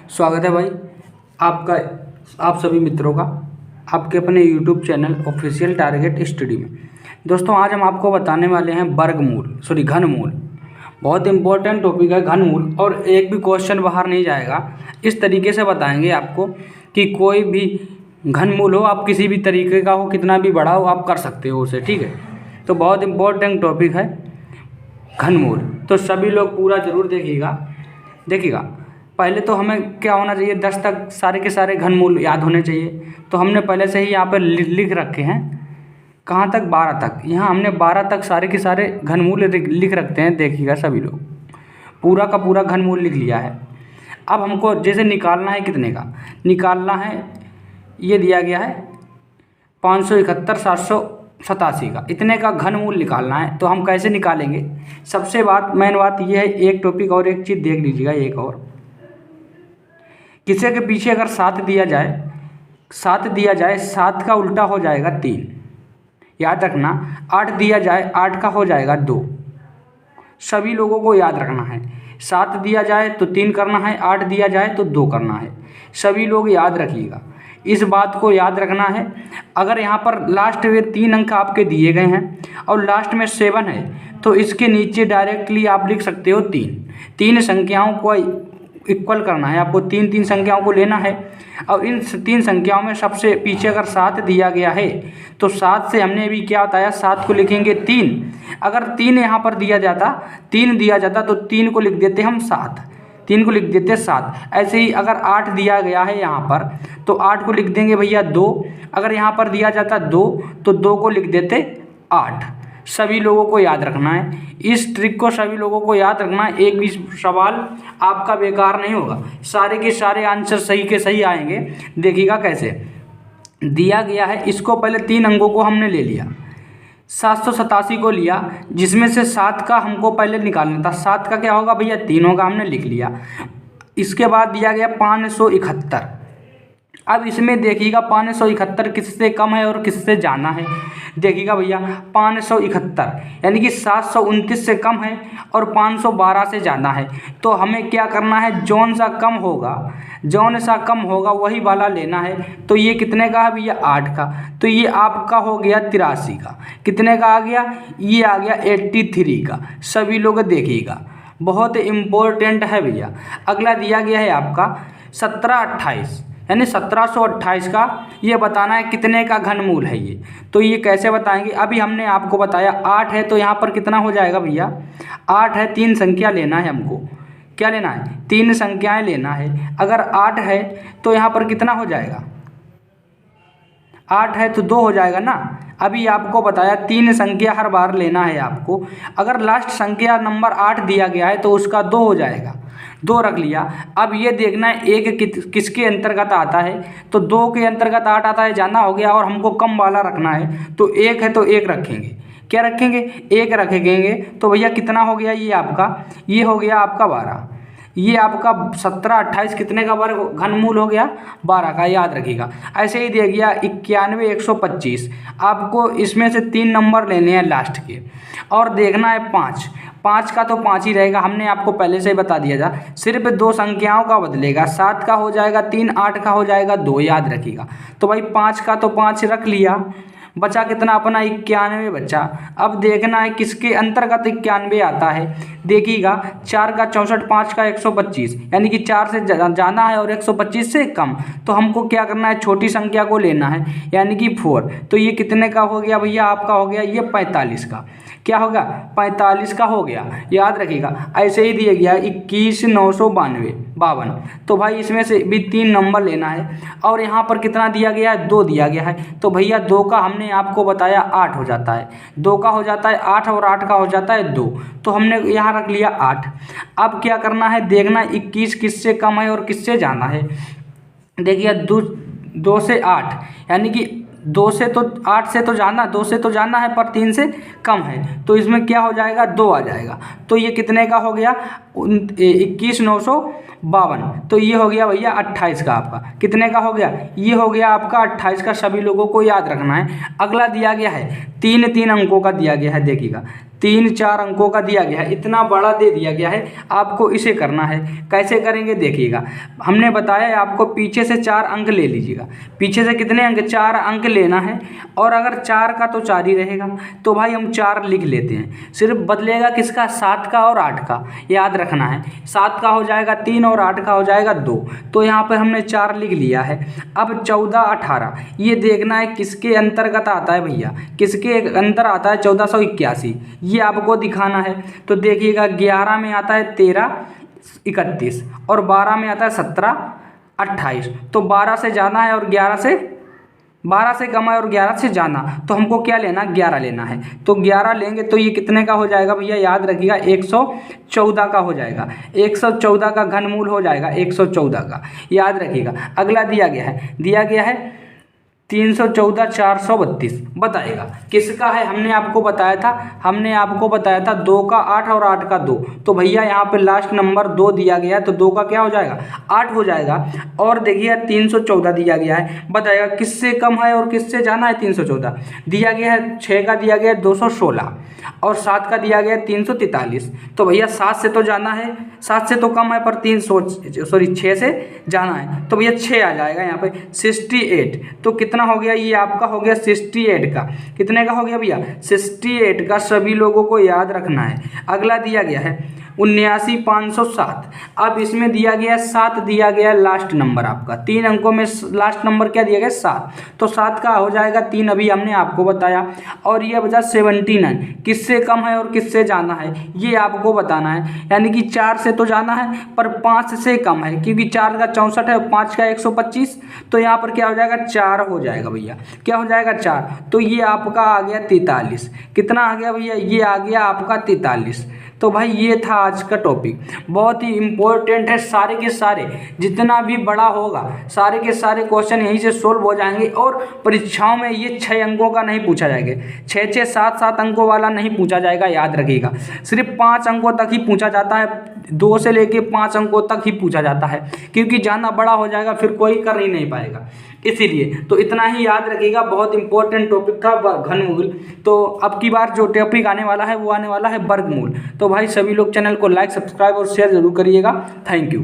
स्वागत है भाई आपका, आप सभी मित्रों का आपके अपने YouTube channel official target study में। दोस्तों आज हम आपको बताने वाले हैं घनमूल। बहुत इंपॉर्टेंट टॉपिक है घनमूल, और एक भी क्वेश्चन बाहर नहीं जाएगा। इस तरीके से बताएंगे आपको कि कोई भी घनमूल हो, आप किसी भी तरीके का हो, कितना भी बड़ा हो, आप कर सकते हो उसे। ठीक है, तो बहुत इंपॉर्टेंट टॉपिक है घनमूल। तो सभी लोग पूरा ज़रूर देखिएगा। पहले तो हमें क्या होना चाहिए, 10 तक सारे के सारे घनमूल याद होने चाहिए। तो हमने पहले से ही यहाँ पर लिख रखे हैं। कहाँ तक? 12 तक। यहाँ हमने 12 तक सारे के सारे घनमूल लिख रखते हैं। देखिएगा सभी लोग, पूरा का पूरा घनमूल लिख लिया है। अब हमको जैसे निकालना है, कितने का निकालना है, ये दिया गया है 571,787 का, इतने का घनमूल निकालना है। तो हम कैसे निकालेंगे? सबसे मेन बात ये है, एक टॉपिक और एक चीज़ देख लीजिएगा। एक और, किसी के पीछे अगर 7 दिया जाए, 7 का उल्टा हो जाएगा 3, याद रखना। 8 दिया जाए, 8 का हो जाएगा 2। सभी लोगों को याद रखना है। 7 दिया जाए तो 3 करना है, 8 दिया जाए तो 2 करना है। सभी लोग याद रखिएगा, इस बात को याद रखना है। अगर यहाँ पर लास्ट में 3 अंक आपके दिए गए हैं और लास्ट में 7 है, तो इसके नीचे डायरेक्टली आप लिख सकते हो 3 संख्याओं को इक्वल करना है आपको। 3 संख्याओं को लेना है, और इन 3 संख्याओं में सबसे पीछे अगर 7 दिया गया है, तो 7 से हमने अभी क्या बताया, 7 को लिखेंगे 3। अगर 3 यहाँ पर दिया जाता तो 3 को लिख देते हम 7, 3 को लिख देते 7। ऐसे ही अगर 8 दिया गया है यहाँ पर, तो 8 को लिख देंगे भैया 2। अगर यहाँ पर दिया जाता 2, तो 2 को लिख देते 8। सभी लोगों को याद रखना है, इस ट्रिक को सभी लोगों को याद रखना है। एक भी सवाल आपका बेकार नहीं होगा, सारे के सारे आंसर सही के सही आएंगे। देखिएगा कैसे दिया गया है। इसको पहले 3 अंकों को हमने ले लिया, 787 को लिया, जिसमें से 7 का हमको पहले निकालना था। 7 का क्या होगा भैया, 3 होगा, हमने लिख लिया। इसके बाद दिया गया 571। अब इसमें देखिएगा 571 किससे कम है और किससे ज़्यादा है। देखिएगा भैया 571 यानी कि 729 से कम है और 512 से ज़्यादा है। तो हमें क्या करना है, जौन सा कम होगा वही वाला लेना है। तो ये कितने का है भैया, 8 का। तो ये आपका हो गया 83 का। कितने का आ गया, ये आ गया 83 का। सभी लोग देखिएगा, बहुत इम्पोर्टेंट है भैया। अगला दिया गया है आपका 1728 यानी 1728 का। ये बताना है कितने का घनमूल है ये। तो ये कैसे बताएंगे, अभी हमने आपको बताया 8 है, तो यहाँ पर कितना हो जाएगा भैया, 8 है, 3 संख्या लेना है हमको। क्या लेना है, 3 संख्याएं लेना है। अगर 8 है तो यहाँ पर कितना हो जाएगा, 8 है तो 2 हो जाएगा ना। अभी आपको बताया 3 संख्या हर बार लेना है आपको। अगर लास्ट संख्या नंबर 8 दिया गया है तो उसका 2 हो जाएगा, 2 रख लिया। अब ये देखना है एक किसके अंतर्गत आता है, तो 2 के अंतर्गत 8 आता है, जाना हो गया। और हमको कम वाला रखना है, तो 1 है तो 1 रखेंगे। क्या रखेंगे, 1 रखेंगे। तो भैया कितना हो गया, ये हो गया आपका 12। ये आपका 1728 कितने का घनमूल हो गया, 12 का। याद रखिएगा। ऐसे ही दे गया 91,125। आपको इसमें से 3 नंबर लेने हैं लास्ट के, और देखना है 5 का तो 5 ही रहेगा। हमने आपको पहले से ही बता दिया था, सिर्फ 2 संख्याओं का बदलेगा। 7 का हो जाएगा 3, 8 का हो जाएगा 2। याद रखिएगा। तो भाई 5 का तो 5 रख लिया, बचा कितना अपना 91 बचा। अब देखना है किसके अंतर्गत 91 आता है। देखिएगा 4 का 64, 5 का 125, यानी कि 4 से ज़्यादा है और 125 से कम। तो हमको क्या करना है, छोटी संख्या को लेना है, यानी कि 4। तो ये कितने का हो गया भैया, आपका हो गया ये 45 का। क्या होगा, 45 का हो गया। याद रखिएगा। ऐसे ही दिया गया 21,952। तो भाई इसमें से भी 3 नंबर लेना है, और यहाँ पर कितना दिया गया है, 2 दिया गया है। तो भैया 2 का हमने आपको बताया 8 हो जाता है, 2 का हो जाता है 8 और 8 का हो जाता है 2। तो हमने यहाँ रख लिया 8। अब क्या करना है, देखना 21 किससे कम है और किससे ज़्यादा है। देखिए 2 से 8 यानी कि 2 से तो 8 से तो जाना, 2 से तो जाना है, पर 3 से कम है। तो इसमें क्या हो जाएगा, 2 आ जाएगा। तो ये कितने का हो गया, 21,952। तो ये हो गया भैया 28 का। आपका कितने का हो गया, ये हो गया आपका 28 का। सभी लोगों को याद रखना है। अगला दिया गया है 3 अंकों का दिया गया है। देखिएगा 3-4 अंकों का दिया गया है, इतना बड़ा दे दिया गया है, आपको इसे करना है। कैसे करेंगे देखिएगा, हमने बताया है आपको पीछे से 4 अंक ले लीजिएगा। पीछे से कितने अंक, 4 अंक लेना है, और अगर 4 का तो 4 ही रहेगा, तो भाई हम 4 लिख लेते हैं। सिर्फ बदलेगा किसका, 7 का और 8 का, याद रखना है। 7 का हो जाएगा 3 और 8 का हो जाएगा 2, तो यहाँ पर हमने 4 लिख लिया है। अब 14-18 ये देखना है किसके अंतर्गत आता है भैया, किसके अंदर आता है 1481, ये आपको दिखाना है। तो देखिएगा 11 में आता है 13-31 और 12 में आता है 17-28, तो 12 से जाना है और 12 से कम है और 11 से जाना, तो हमको क्या लेना, 11 लेना है। तो 11 लेंगे तो ये कितने का हो जाएगा भैया, याद रखिएगा 114 का हो जाएगा। 114 का घनमूल हो जाएगा 114 का, याद रखिएगा। अगला दिया गया है 314-432, बताएगा किसका है। हमने आपको बताया था 2 का 8 और 8 का 2, तो भैया यहाँ पे लास्ट नंबर 2 दिया गया है, तो 2 का क्या हो जाएगा, 8 हो जाएगा। और देखिए 314 दिया गया है, बताएगा किससे कम है और किससे जाना है। 314 दिया गया है, 6 का दिया गया है 216 और 7 का दिया गया है 343, तो भैया 7 से तो जाना है, 7 से तो कम है पर 6 से जाना है, तो भैया 6 आ जाएगा यहाँ पे 68। तो कितना हो गया, ये आपका हो गया 68 का, कितने का हो गया भैया, 68 का। सभी लोगों को याद रखना है। अगला दिया गया है 79,507। अब इसमें दिया गया 7, दिया गया लास्ट नंबर आपका, 3 अंकों में लास्ट नंबर क्या दिया गया, 7, तो 7 का हो जाएगा 3, अभी हमने आपको बताया। और ये बचा 79, किससे कम है और किससे जाना है, ये आपको बताना है। यानी कि 4 से तो जाना है पर 5 से कम है, क्योंकि 4 का 64 है और 5 का 125, तो यहाँ पर क्या हो जाएगा, 4 हो जाएगा भैया, क्या हो जाएगा 4। तो ये आपका आ गया 43, कितना आ गया भैया, ये आ गया आपका 43। तो भाई ये था आज का टॉपिक, बहुत ही इम्पोर्टेंट है। सारे के सारे जितना भी बड़ा होगा, सारे के सारे क्वेश्चन यहीं से सोल्व हो जाएंगे। और परीक्षाओं में ये 6 अंकों का नहीं पूछा जाएगा, 6-6, 7-7 अंकों वाला नहीं पूछा जाएगा, याद रखिएगा। सिर्फ 5 अंकों तक ही पूछा जाता है, 2 से लेके 5 अंकों तक ही पूछा जाता है, क्योंकि ज़्यादा बड़ा हो जाएगा फिर कोई कर ही नहीं पाएगा, इसीलिए। तो इतना ही याद रखिएगा, बहुत इंपॉर्टेंट टॉपिक था घनमूल। तो अब की बार जो टॉपिक आने वाला है वो आने वाला है वर्गमूल। तो भाई सभी लोग चैनल को लाइक, सब्सक्राइब और शेयर जरूर करिएगा। Thank you.